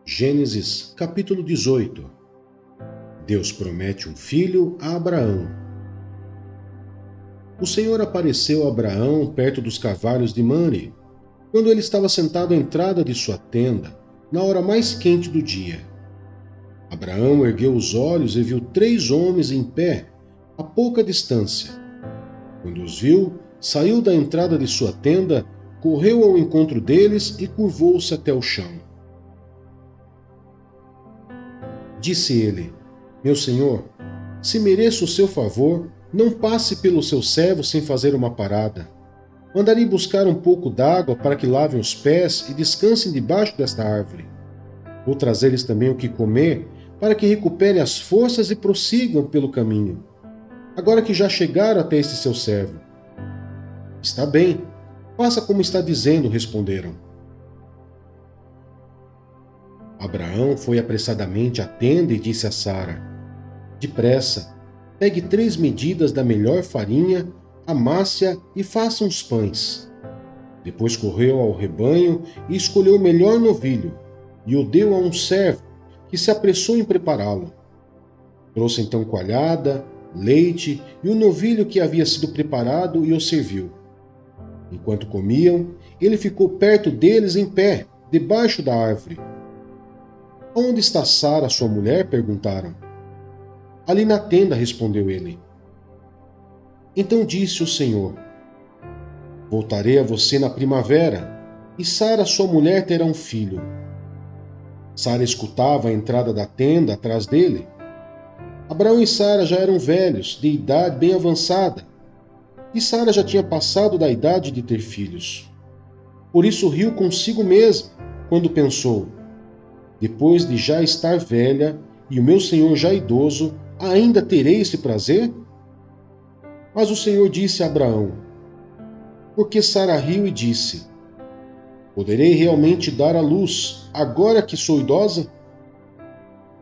Gênesis capítulo 18. Deus promete um filho a Abraão. O Senhor apareceu a Abraão perto dos carvalhos de Mamre, quando ele estava sentado à entrada de sua tenda, na hora mais quente do dia. Abraão ergueu os olhos e viu 3 homens em pé, a pouca distância. Quando os viu, saiu da entrada de sua tenda, correu ao encontro deles e curvou-se até o chão. Disse ele: Meu senhor, se mereço o seu favor, não passe pelo seu servo sem fazer uma parada. Mandarei buscar um pouco d'água para que lavem os pés e descansem debaixo desta árvore. Vou trazer-lhes também o que comer, para que recuperem as forças e prossigam pelo caminho, agora que já chegaram até este seu servo. Está bem, faça como está dizendo, responderam. Abraão foi apressadamente à tenda e disse a Sara: Depressa, pegue 3 medidas da melhor farinha, amasse-a e faça uns pães. Depois correu ao rebanho e escolheu o melhor novilho, e o deu a um servo, que se apressou em prepará-lo. Trouxe então coalhada, leite e o novilho que havia sido preparado e o serviu. Enquanto comiam, ele ficou perto deles em pé, debaixo da árvore. Onde está Sara, sua mulher? Perguntaram. Ali na tenda, respondeu ele. Então disse o Senhor: Voltarei a você na primavera, e Sara, sua mulher, terá um filho. Sara escutava a entrada da tenda atrás dele. Abraão e Sara já eram velhos, de idade bem avançada, e Sara já tinha passado da idade de ter filhos. Por isso riu consigo mesma, quando pensou: Depois de já estar velha e o meu senhor já idoso, ainda terei esse prazer? Mas o Senhor disse a Abraão: Porque Sara riu e disse: Poderei realmente dar à luz, agora que sou idosa?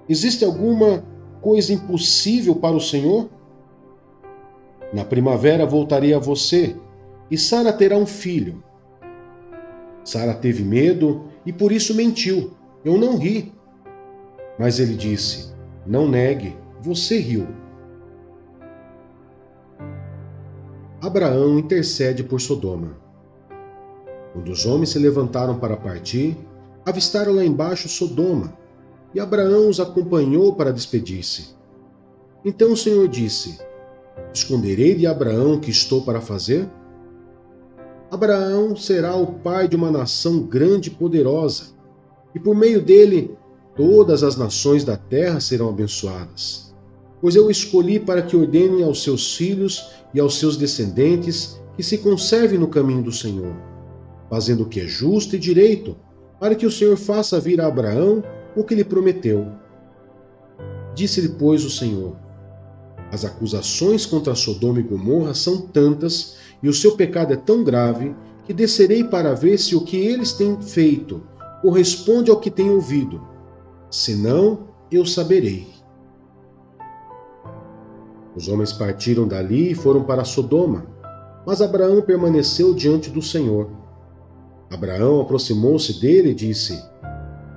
Existe alguma coisa impossível para o Senhor? Na primavera voltarei a você, e Sara terá um filho. Sara teve medo e por isso mentiu. Eu não ri. Mas ele disse: Não negue, você riu. Abraão intercede por Sodoma. Quando os homens se levantaram para partir, avistaram lá embaixo Sodoma, e Abraão os acompanhou para despedir-se. Então o Senhor disse: Esconderei de Abraão o que estou para fazer? Abraão será o pai de uma nação grande e poderosa, e por meio dele todas as nações da terra serão abençoadas. Pois eu o escolhi para que ordene aos seus filhos e aos seus descendentes que se conservem no caminho do Senhor, fazendo o que é justo e direito, para que o Senhor faça vir a Abraão o que lhe prometeu. Disse-lhe, pois, o Senhor: As acusações contra Sodoma e Gomorra são tantas, e o seu pecado é tão grave, que descerei para ver se o que eles têm feito corresponde ao que tenho ouvido. Senão, eu saberei. Os homens partiram dali e foram para Sodoma, mas Abraão permaneceu diante do Senhor. Abraão aproximou-se dele e disse: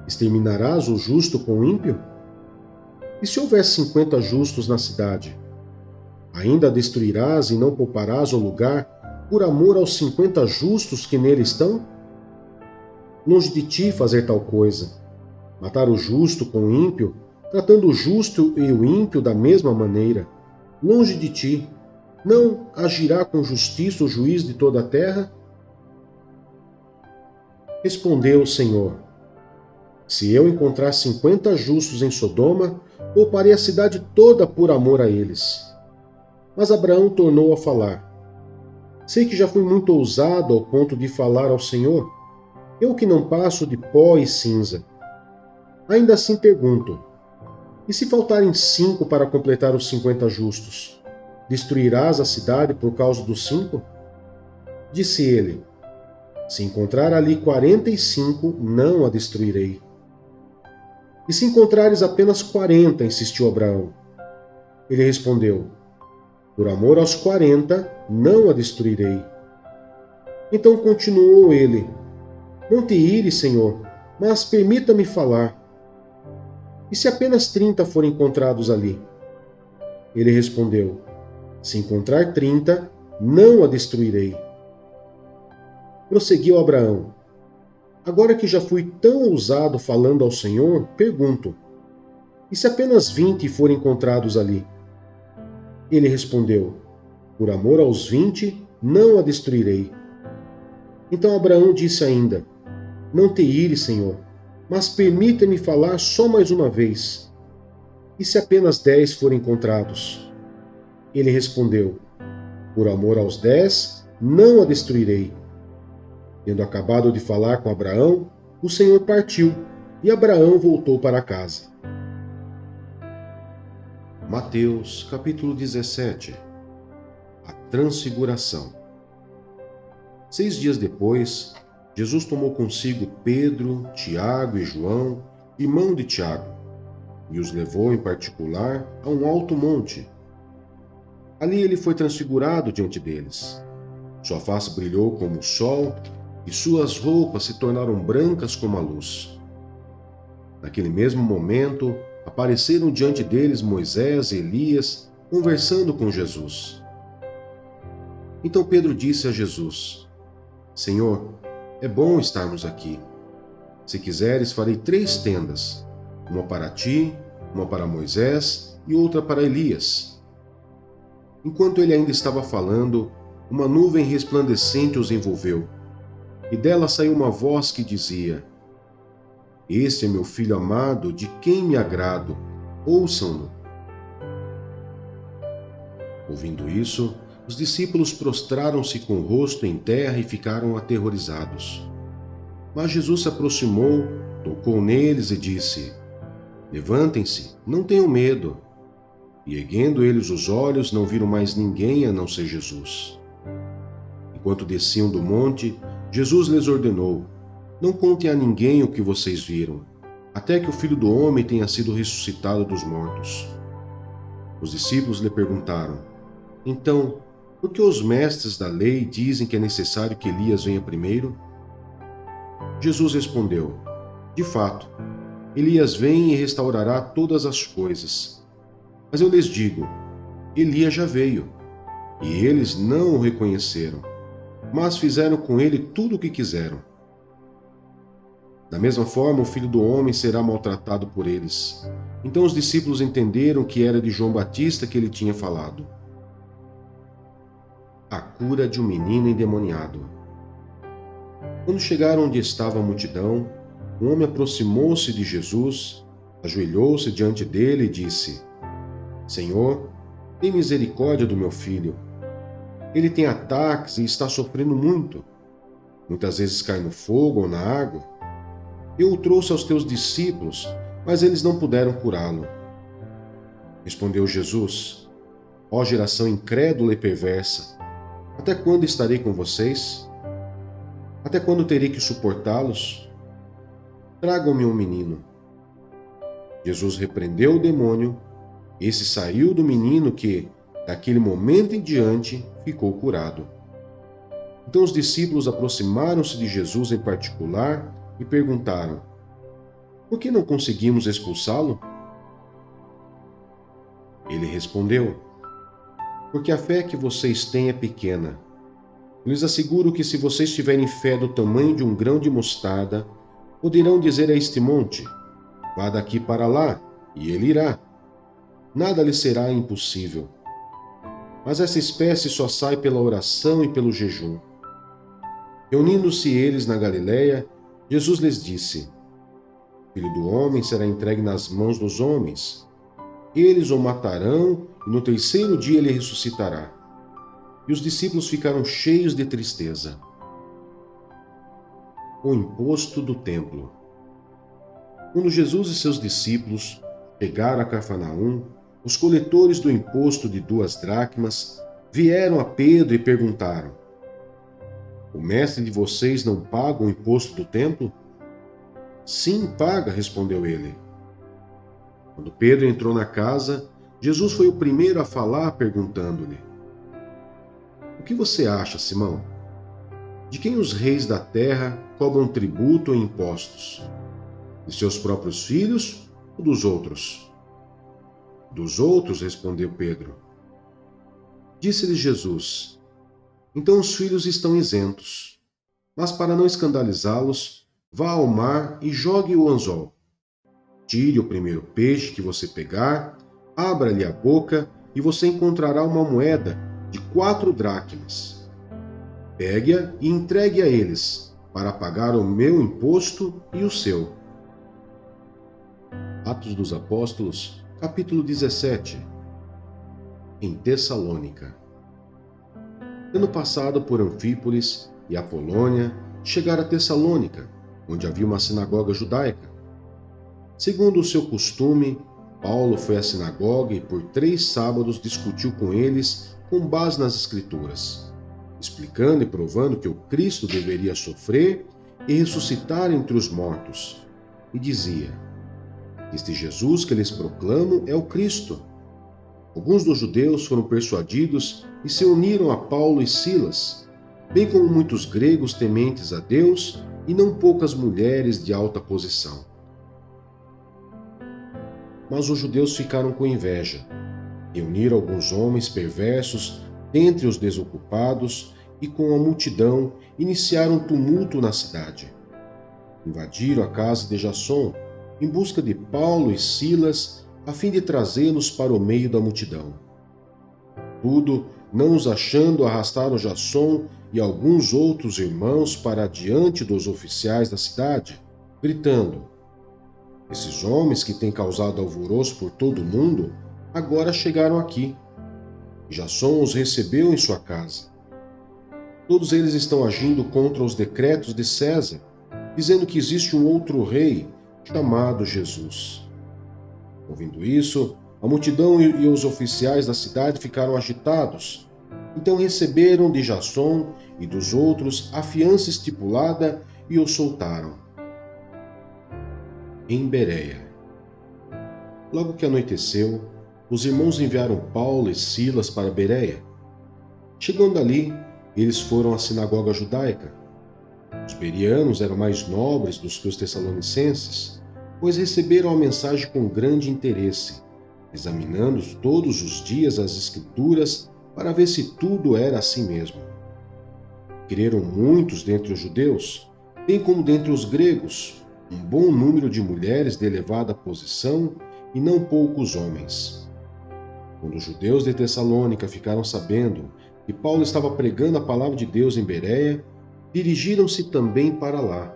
Exterminarás o justo com o ímpio? E se houver 50 justos na cidade? Ainda a destruirás e não pouparás o lugar por amor aos 50 justos que nele estão? Longe de ti fazer tal coisa, matar o justo com o ímpio, tratando o justo e o ímpio da mesma maneira. Longe de ti, não agirá com justiça o juiz de toda a terra? Respondeu o Senhor: Se eu encontrar 50 justos em Sodoma, pouparei a cidade toda por amor a eles. Mas Abraão tornou a falar: Sei que já fui muito ousado ao ponto de falar ao Senhor, eu que não passo de pó e cinza. Ainda assim pergunto: E se faltarem 5 para completar os 50 justos? Destruirás a cidade por causa dos 5? Disse ele: Se encontrar ali 45, não a destruirei. E se encontrares apenas 40, insistiu Abraão. Ele respondeu: Por amor aos 40, não a destruirei. Então continuou ele: Não te ires, Senhor, mas permita-me falar. E se apenas 30 forem encontrados ali? Ele respondeu: Se encontrar 30, não a destruirei. Prosseguiu Abraão: Agora que já fui tão ousado falando ao Senhor, pergunto: E se apenas 20 forem encontrados ali? Ele respondeu: Por amor aos 20, não a destruirei. Então Abraão disse ainda: Não te ires, Senhor, mas permita-me falar só mais uma vez. E se apenas 10 forem encontrados? Ele respondeu: Por amor aos 10, não a destruirei. Tendo acabado de falar com Abraão, o Senhor partiu, e Abraão voltou para casa. Mateus capítulo 17. A Transfiguração. 6 dias depois, Jesus tomou consigo Pedro, Tiago e João, irmão de Tiago, e os levou em particular a um alto monte. Ali ele foi transfigurado diante deles. Sua face brilhou como o sol, e suas roupas se tornaram brancas como a luz. Naquele mesmo momento, apareceram diante deles Moisés e Elias, conversando com Jesus. Então Pedro disse a Jesus: Senhor, é bom estarmos aqui. Se quiseres, farei 3 tendas, uma para ti, uma para Moisés e outra para Elias. Enquanto ele ainda estava falando, uma nuvem resplandecente os envolveu, e dela saiu uma voz que dizia: Este é meu filho amado, de quem me agrado, ouçam-no. Ouvindo isso, os discípulos prostraram-se com o rosto em terra e ficaram aterrorizados. Mas Jesus se aproximou, tocou neles e disse: Levantem-se, não tenham medo. E erguendo eles os olhos, não viram mais ninguém a não ser Jesus. Enquanto desciam do monte, Jesus lhes ordenou: Não contem a ninguém o que vocês viram, até que o Filho do Homem tenha sido ressuscitado dos mortos. Os discípulos lhe perguntaram: Então, por que os mestres da lei dizem que é necessário que Elias venha primeiro? Jesus respondeu: De fato, Elias vem e restaurará todas as coisas. Mas eu lhes digo: Elias já veio, e eles não o reconheceram, mas fizeram com ele tudo o que quiseram. Da mesma forma, o Filho do Homem será maltratado por eles. Então os discípulos entenderam que era de João Batista que ele tinha falado. A cura de um menino endemoniado. Quando chegaram onde estava a multidão, um homem aproximou-se de Jesus, ajoelhou-se diante dele e disse: Senhor, tem misericórdia do meu filho. Ele tem ataques e está sofrendo muito. Muitas vezes cai no fogo ou na água. Eu o trouxe aos teus discípulos, mas eles não puderam curá-lo. Respondeu Jesus: Ó geração incrédula e perversa, até quando estarei com vocês? Até quando terei que suportá-los? Tragam-me um menino. Jesus repreendeu o demônio. Esse saiu do menino que, daquele momento em diante, ficou curado. Então os discípulos aproximaram-se de Jesus em particular e perguntaram: Por que não conseguimos expulsá-lo? Ele respondeu: Porque a fé que vocês têm é pequena. Eu lhes asseguro que se vocês tiverem fé do tamanho de um grão de mostarda, poderão dizer a este monte: Vá daqui para lá, e ele irá. Nada lhe será impossível. Mas essa espécie só sai pela oração e pelo jejum. Reunindo-se eles na Galiléia, Jesus lhes disse: O Filho do Homem será entregue nas mãos dos homens. Eles o matarão e no 3º dia ele ressuscitará. E os discípulos ficaram cheios de tristeza. O imposto do templo. Quando Jesus e seus discípulos chegaram a Cafarnaum, os coletores do imposto de 2 dracmas vieram a Pedro e perguntaram: O mestre de vocês não paga o imposto do templo? Sim, paga, respondeu ele. Quando Pedro entrou na casa, Jesus foi o primeiro a falar, perguntando-lhe: O que você acha, Simão? De quem os reis da terra cobram tributo e impostos? De seus próprios filhos ou dos outros? Dos outros, respondeu Pedro. Disse-lhe Jesus: Então os filhos estão isentos. Mas para não escandalizá-los, vá ao mar e jogue o anzol. Tire o primeiro peixe que você pegar, abra-lhe a boca e você encontrará uma moeda de 4 dracmas. Pegue-a e entregue a eles, para pagar o meu imposto e o seu. Atos dos Apóstolos, capítulo 17. Em Tessalônica. Tendo passado por Anfípolis e Apolônia, chegaram a Tessalônica, onde havia uma sinagoga judaica. Segundo o seu costume, Paulo foi à sinagoga e por 3 sábados discutiu com eles com base nas Escrituras, explicando e provando que o Cristo deveria sofrer e ressuscitar entre os mortos. E dizia: Este Jesus que lhes proclamo é o Cristo. Alguns dos judeus foram persuadidos e se uniram a Paulo e Silas, bem como muitos gregos tementes a Deus e não poucas mulheres de alta posição. Mas os judeus ficaram com inveja, reuniram alguns homens perversos dentre os desocupados e com a multidão iniciaram um tumulto na cidade. Invadiram a casa de Jasson em busca de Paulo e Silas a fim de trazê-los para o meio da multidão. Tudo, não os achando, arrastaram Jasson e alguns outros irmãos para diante dos oficiais da cidade, gritando: Esses homens que têm causado alvoroço por todo o mundo, agora chegaram aqui. Jasson os recebeu em sua casa. Todos eles estão agindo contra os decretos de César, dizendo que existe um outro rei, chamado Jesus. Ouvindo isso, a multidão e os oficiais da cidade ficaram agitados. Então receberam de Jasson e dos outros a fiança estipulada e os soltaram. Em Bereia. Logo que anoiteceu, os irmãos enviaram Paulo e Silas para Bereia. Chegando ali, eles foram à sinagoga judaica. Os bereanos eram mais nobres do que os tessalonicenses, pois receberam a mensagem com grande interesse, examinando todos os dias as Escrituras para ver se tudo era assim mesmo. Creram muitos dentre os judeus, bem como dentre os gregos, um bom número de mulheres de elevada posição e não poucos homens. Quando os judeus de Tessalônica ficaram sabendo que Paulo estava pregando a palavra de Deus em Bereia, dirigiram-se também para lá,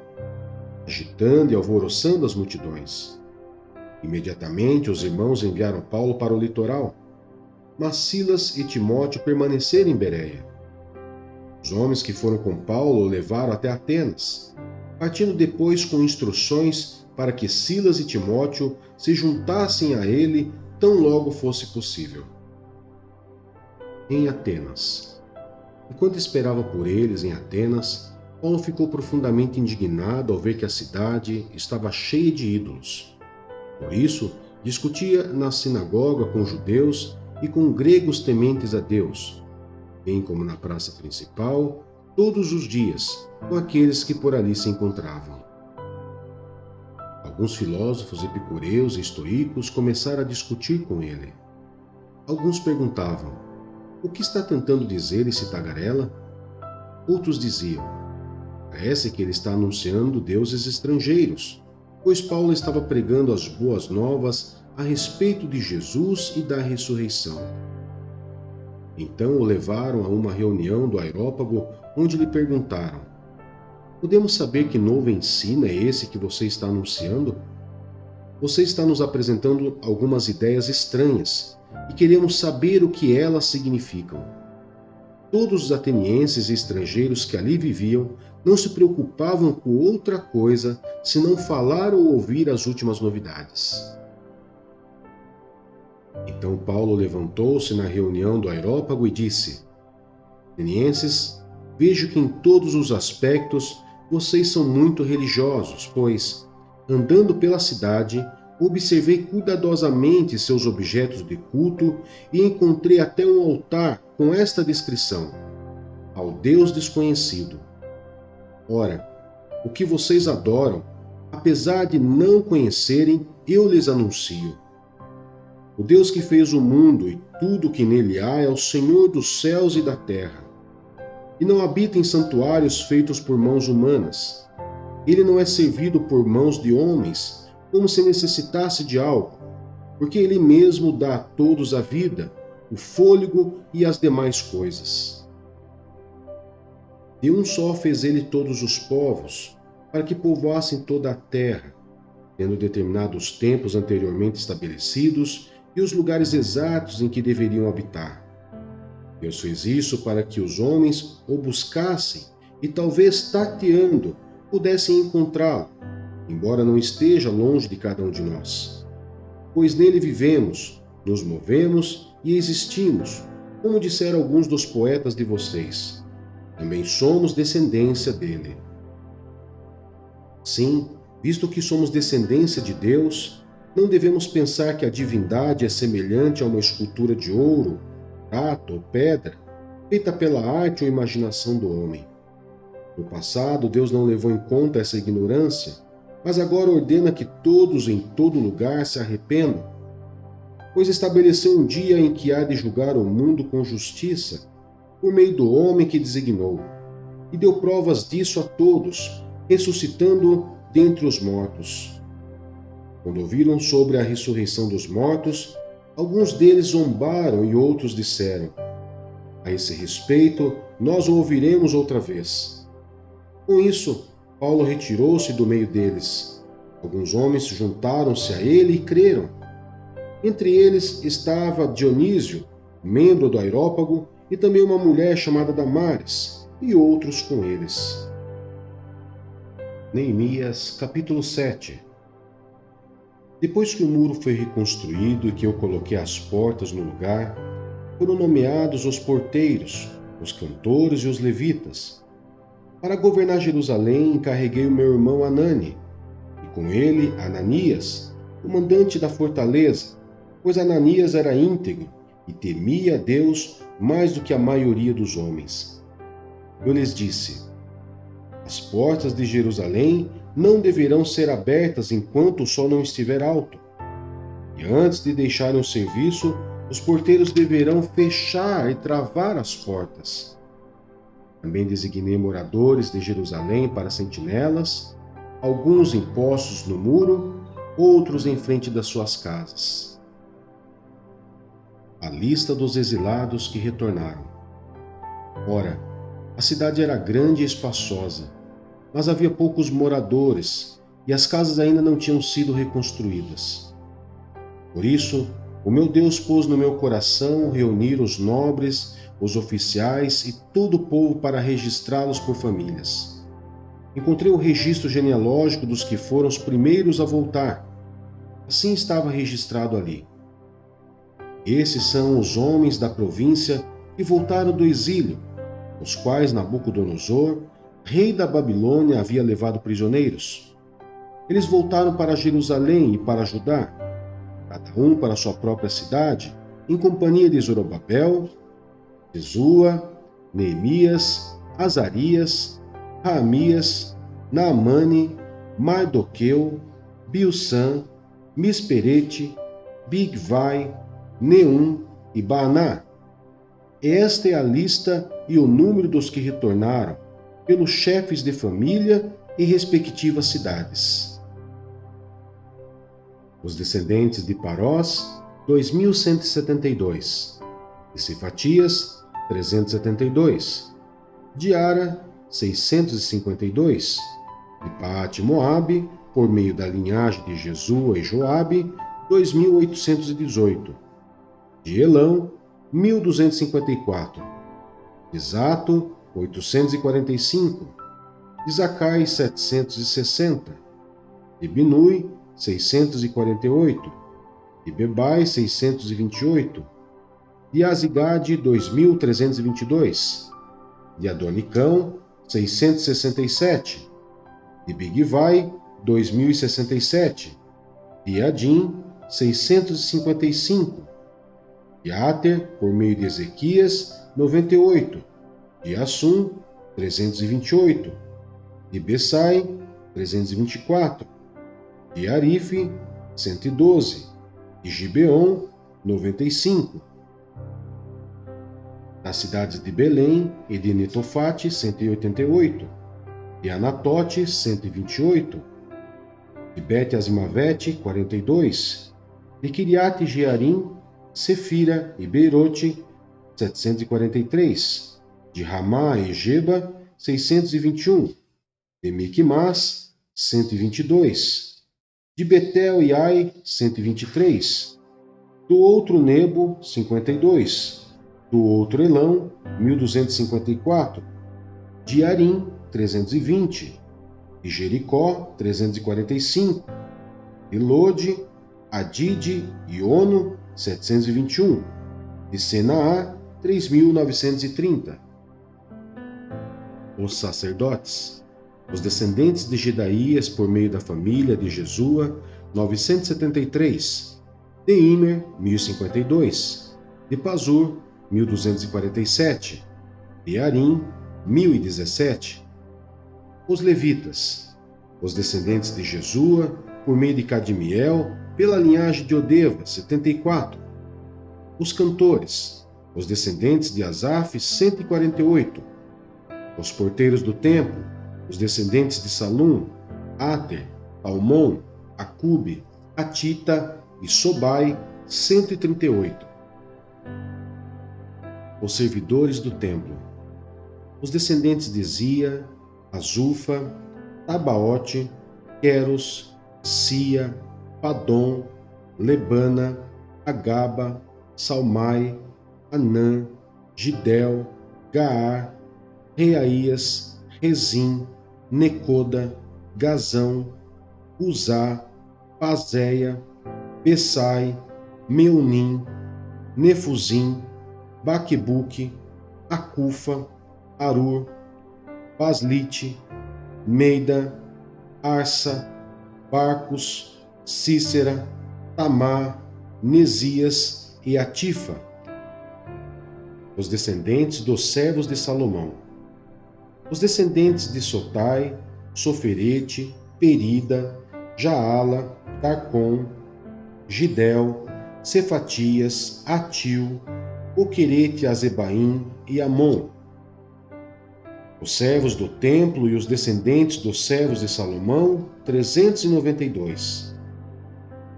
agitando e alvoroçando as multidões. Imediatamente os irmãos enviaram Paulo para o litoral, mas Silas e Timóteo permaneceram em Bereia. Os homens que foram com Paulo o levaram até Atenas, partindo depois com instruções para que Silas e Timóteo se juntassem a ele tão logo fosse possível. Em Atenas. Enquanto esperava por eles em Atenas, Paulo ficou profundamente indignado ao ver que a cidade estava cheia de ídolos. Por isso, discutia na sinagoga com judeus e com gregos tementes a Deus, bem como na praça principal, todos os dias, com aqueles que por ali se encontravam. Alguns filósofos epicureus e estoicos começaram a discutir com ele. Alguns perguntavam: o que está tentando dizer esse tagarela? Outros diziam: parece que ele está anunciando deuses estrangeiros, pois Paulo estava pregando as boas novas a respeito de Jesus e da ressurreição. Então o levaram a uma reunião do Areópago, onde lhe perguntaram: podemos saber que novo ensino é esse que você está anunciando? Você está nos apresentando algumas ideias estranhas e queremos saber o que elas significam. Todos os atenienses e estrangeiros que ali viviam não se preocupavam com outra coisa senão falar ou ouvir as últimas novidades. Então Paulo levantou-se na reunião do Areópago e disse: atenienses, vejo que em todos os aspectos vocês são muito religiosos, pois, andando pela cidade, observei cuidadosamente seus objetos de culto e encontrei até um altar com esta descrição: ao Deus desconhecido. Ora, o que vocês adoram apesar de não conhecerem, eu lhes anuncio. O Deus que fez o mundo e tudo o que nele há é o Senhor dos céus e da terra, e não habita em santuários feitos por mãos humanas. Ele não é servido por mãos de homens, como se necessitasse de algo, porque ele mesmo dá a todos a vida, o fôlego e as demais coisas. De um só fez ele todos os povos, para que povoassem toda a terra, tendo determinado os tempos anteriormente estabelecidos e os lugares exatos em que deveriam habitar. Deus fez isso para que os homens o buscassem e, talvez tateando, pudessem encontrá-lo, embora não esteja longe de cada um de nós. Pois nele vivemos, nos movemos e existimos, como disseram alguns dos poetas de vocês. Também somos descendência dele. Sim, visto que somos descendência de Deus, não devemos pensar que a divindade é semelhante a uma escultura de ouro, prata ou pedra, feita pela arte ou imaginação do homem. No passado, Deus não levou em conta essa ignorância, mas agora ordena que todos em todo lugar se arrependam, pois estabeleceu um dia em que há de julgar o mundo com justiça, por meio do homem que designou, e deu provas disso a todos, ressuscitando dentre os mortos. Quando ouviram sobre a ressurreição dos mortos, alguns deles zombaram e outros disseram: a esse respeito, nós o ouviremos outra vez. Com isso, Paulo retirou-se do meio deles. Alguns homens juntaram-se a ele e creram. Entre eles estava Dionísio, membro do Areópago, e também uma mulher chamada Damares, e outros com eles. Neemias, capítulo 7. Depois que o muro foi reconstruído e que eu coloquei as portas no lugar, foram nomeados os porteiros, os cantores e os levitas. Para governar Jerusalém, encarreguei o meu irmão Anani, e com ele Ananias, comandante da fortaleza, pois Ananias era íntegro e temia a Deus mais do que a maioria dos homens. Eu lhes disse: as portas de Jerusalém não deverão ser abertas enquanto o sol não estiver alto. E antes de deixarem o serviço, os porteiros deverão fechar e travar as portas. Também designei moradores de Jerusalém para sentinelas, alguns em postos no muro, outros em frente das suas casas. A lista dos exilados que retornaram. Ora, a cidade era grande e espaçosa, mas havia poucos moradores e as casas ainda não tinham sido reconstruídas. Por isso, o meu Deus pôs no meu coração reunir os nobres, os oficiais e todo o povo para registrá-los por famílias. Encontrei o registro genealógico dos que foram os primeiros a voltar. Assim estava registrado ali. Esses são os homens da província que voltaram do exílio, os quais Nabucodonosor, rei da Babilônia, havia levado prisioneiros. Eles voltaram para Jerusalém e para Judá, cada um para sua própria cidade, em companhia de Zorobabel, Jesua, Neemias, Azarias, Raamias, Naamane, Mardoqueu, Bilsã, Misperete, Bigvai, Neum e Baaná. Esta é a lista e o número dos que retornaram, pelos chefes de família e respectivas cidades. Os descendentes de Parós, 2.172. De Cefatias, 372. De Ara, 652. De Paate-Moabe, por meio da linhagem de Jesua e Joabe, 2.818. De Elão, 1.254. De Zato, 845. De Zacai, 760. De Binui, 648. De Bebai, 628. De Azigade, 2.322. De Adonicão, 667. De Bigvai, 2.067. De Adim, 655. De Ater, por meio de Ezequias, 98. De Assum, 328. De Bessai, 324. de Arife, 112, de Gibeon, 95, das cidades de Belém e de Netofate, 188, de Anatote, 128, de Bet-Azimavete, 42, de Kiriat Jearim, Sefira e Beirote, 743, de Ramá e Geba, 621, de Miquimás, 122, de Betel e Ai, 123, do outro Nebo, 52, do outro Elão, 1254, de Arim, 320, de Jericó, 345, de Lode, Adide e Ono, 721, de Senaá, 3.930. Os sacerdotes, os descendentes de Gedaías por meio da família de Jesua, 973, de Imer, 1052, de Pazur, 1247, de Arim, 1017. Os levitas, os descendentes de Jesua, por meio de Cadmiel, pela linhagem de Odeva, 74. Os cantores, os descendentes de Asaf, 148. Os porteiros do templo, os descendentes de Salum, Ater, Talmon, Acube, Atita e Sobai, 138. Os servidores do templo, os descendentes de Zia, Azufa, Tabaote, Queros, Sia, Padom, Lebana, Agaba, Salmai, Anã, Gidel, Gaar, Reaías, Rezim, Necoda, Gazão, Uzá, Pazéia, Bessai, Meunim, Nefuzim, Baquebuque, Acufa, Arur, Baslite, Meida, Arsa, Barcos, Cícera, Tamar, Nesias e Atifa. Os descendentes dos servos de Salomão, os descendentes de Sotai, Soferete, Perida, Jaala, Tarcom, Gidel, Cefatias, Atil, Oquerete, Azebaim e Amon. Os servos do templo e os descendentes dos servos de Salomão, 392.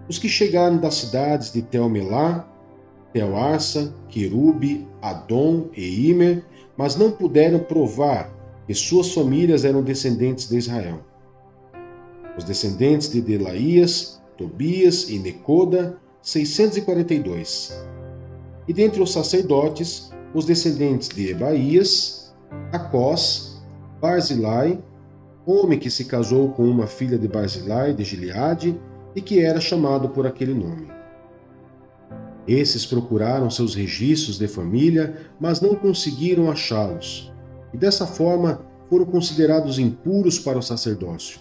Os que chegaram das cidades de Tel-Melá, Tel-Arsa, Querube, Adom e Imer, mas não puderam provar que suas famílias eram descendentes de Israel. Os descendentes de Delaías, Tobias e Necoda, 642. E dentre os sacerdotes, os descendentes de Ebaías, Acós, Barzilai, homem que se casou com uma filha de Barzilai de Gileade e que era chamado por aquele nome. Esses procuraram seus registros de família, mas não conseguiram achá-los, e dessa forma foram considerados impuros para o sacerdócio.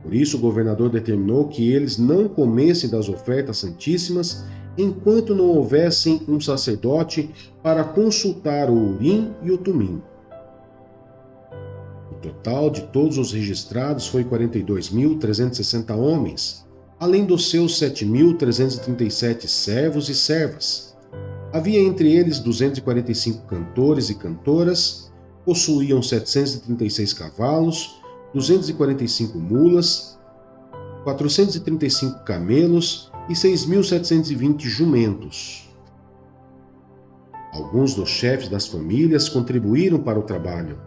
Por isso o governador determinou que eles não comessem das ofertas santíssimas enquanto não houvessem um sacerdote para consultar o Urim e o Tumim. O total de todos os registrados foi 42.360 homens, além dos seus 7.337 servos e servas. Havia entre eles 245 cantores e cantoras, possuíam 736 cavalos, 245 mulas, 435 camelos e 6.720 jumentos. Alguns dos chefes das famílias contribuíram para o trabalho.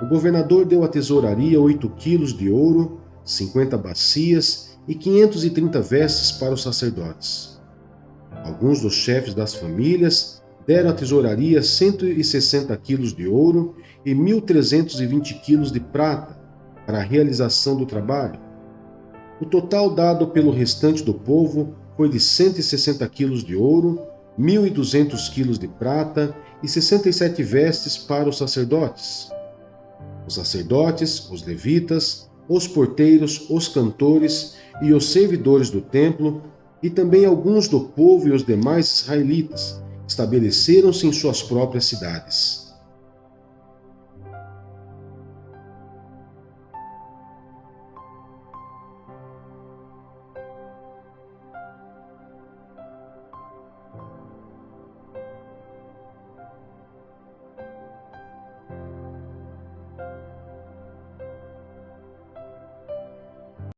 O governador deu à tesouraria 8 quilos de ouro, 50 bacias e 530 vestes para os sacerdotes. Alguns dos chefes das famílias deram à tesouraria 160 quilos de ouro e 1.320 quilos de prata para a realização do trabalho. O total dado pelo restante do povo foi de 160 quilos de ouro, 1.200 quilos de prata e 67 vestes para os sacerdotes. Os sacerdotes, os levitas, os porteiros, os cantores e os servidores do templo, e também alguns do povo e os demais israelitas, estabeleceram-se em suas próprias cidades.